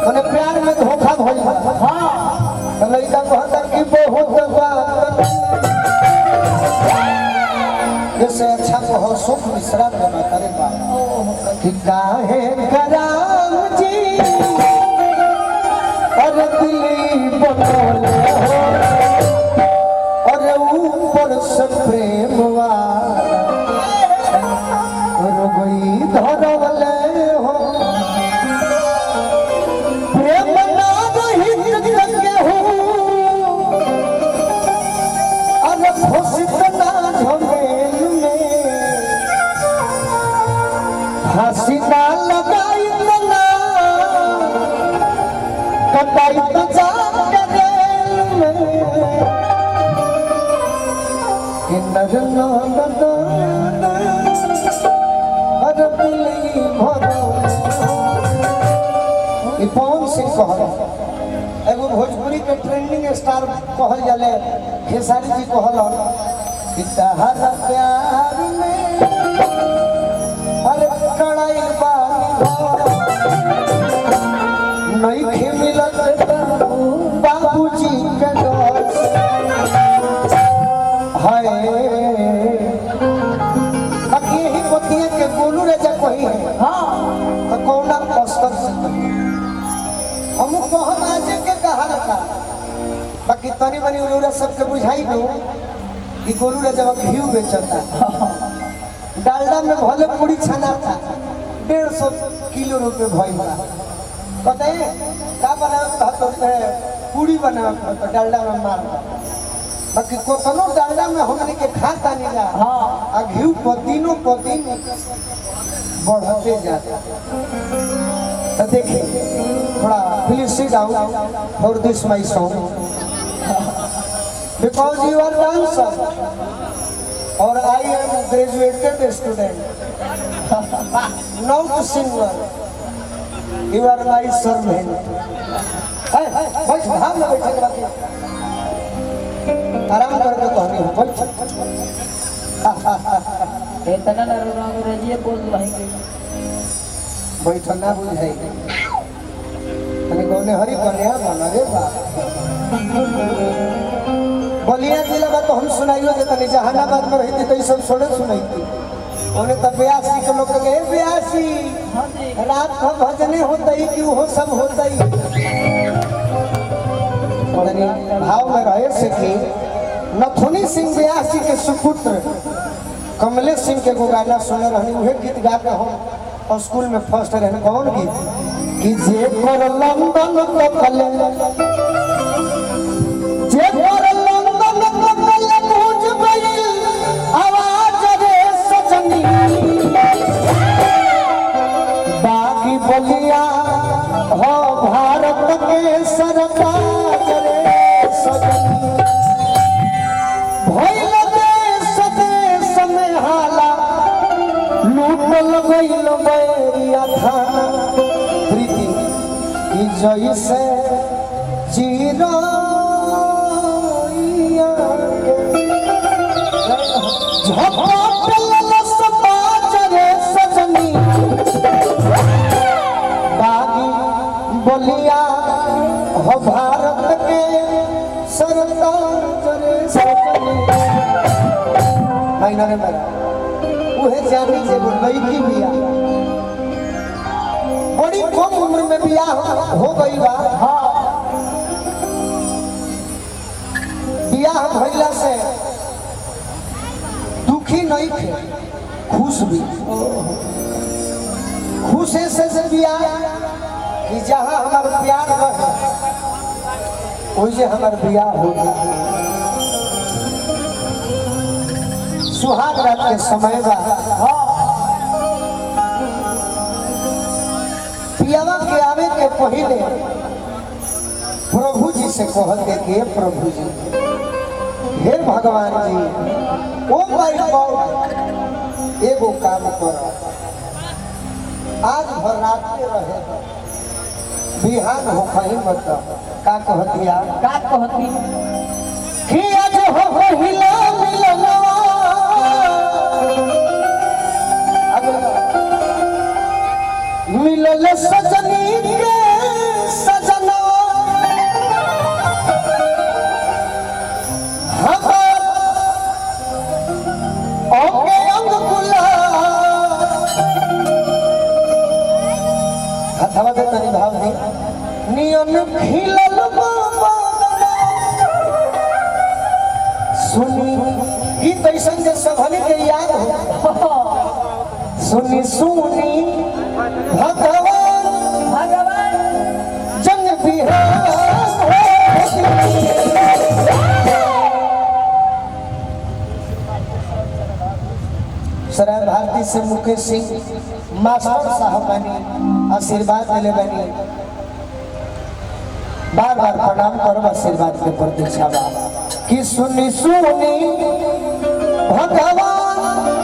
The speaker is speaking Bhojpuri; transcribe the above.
मैंने प्यार में धोखा भइल। हां लड़का कहता कि बहुत बात जैसे अच्छा कहो सुख मिश्रा देना करे बात कि काहे कराम जी और दिली बोले हो और ऊपर से प्रेम रोगई धरवले हो प्रेम ना रहित के हो और फसित ना झमेल में फांसी ना लगाई ना कटाई तो जा पवन सिंह कहल एगो भोजपुरी के ट्रेंडिंग स्टार कहल जाले खेसारी जी कहल कि तहरा प्यार में अरे कड़ाई नहीं मिलत बाबूजी के डर हाय बाकी यही बतिया के गोलू राजा कही है। हाँ तो कौना अस्तर से हम कहम आज के कहा रखा बाकी तनी मनी उलूरा सबके बुझाई दो कि गोलू राजा घी बेचता डालडा में भले पूरी छना था 150 किलो रुपए भई बताइए का बना पूरी बना तो डालडा में मार बाकी कोतनो डालडा में हमने के खाता नहीं जा। हाँ घी पतीनों पतीन बढ़ते जाता। तो देखिए थोड़ा please sit down for this my song because you are dancer और I am graduated student not singer you are my servant. बैठ भाव में बैठे बाकी आराम करके कहनी हो इतना अंग्रेजी बोल रहे बैठल ना बुझाई कौने हरी कन्या बना रे बाप बलिया जिला में तो हम सुनाइयो जे तनी जहानाबाद में रहती तो सब छोड़े सुनाई ओने तो ब्यासी के लोग के ब्यासी रात को भजने होता ही कि वो सब होता ही भाव में रहे से कि नथुनी सिंह ब्यासी के सुपुत्र कमलेश सिंह के गो गाना सुने रहनी उहे गीत गा के हम स्कूल में फर्स्ट रहने कौन गीत कि जे कर लंदन को कले जे कर लंदन को कले पूज गई आवाज रे सजनी बाकी बलिया हो भारत के सरताज रे सजनी भइल देश में हाला लूटल गइल बैरिया थाना प्रीति की जैसे जीरो झपट ललस बाज रे सजनी बागी बलिया हो भारत के सरताज रे सजनी माइनर मेरा उहे जानी से लड़की बिया बड़ी कम उम्र में बिया हो गई बा। हाँ बिया भइला से दुखी नहीं थे खुश भी खुश से बिया कि जहाँ हमारा प्यार रहे वही हमार बिया हो सुहाग रात के समय बा। पियावा के आवे के पहले प्रभु जी से कहते कि प्रभु जी हे भगवान जी ओ माय गॉड एगो काम करो आज भर रात के रहे बिहान हो कहीं मत का कहतिया का कहती कि आज हो हिला मिलना मिलल सजनी के सजना हमार अंगे अंग गुलाब हथवा दे तनी भाव दे नियन खिलल बाबा सुनी गीत ऐसा जे सभनी के याद हो सुनी सुनी भगवान भगवान जंग बिहार सराय भारती से मुकेश सिंह मास्टर साहब बनी आशीर्वाद दिले बनी बार बार प्रणाम करो आशीर्वाद के प्रतीक्षा बा कि सुनी सुनी भगवान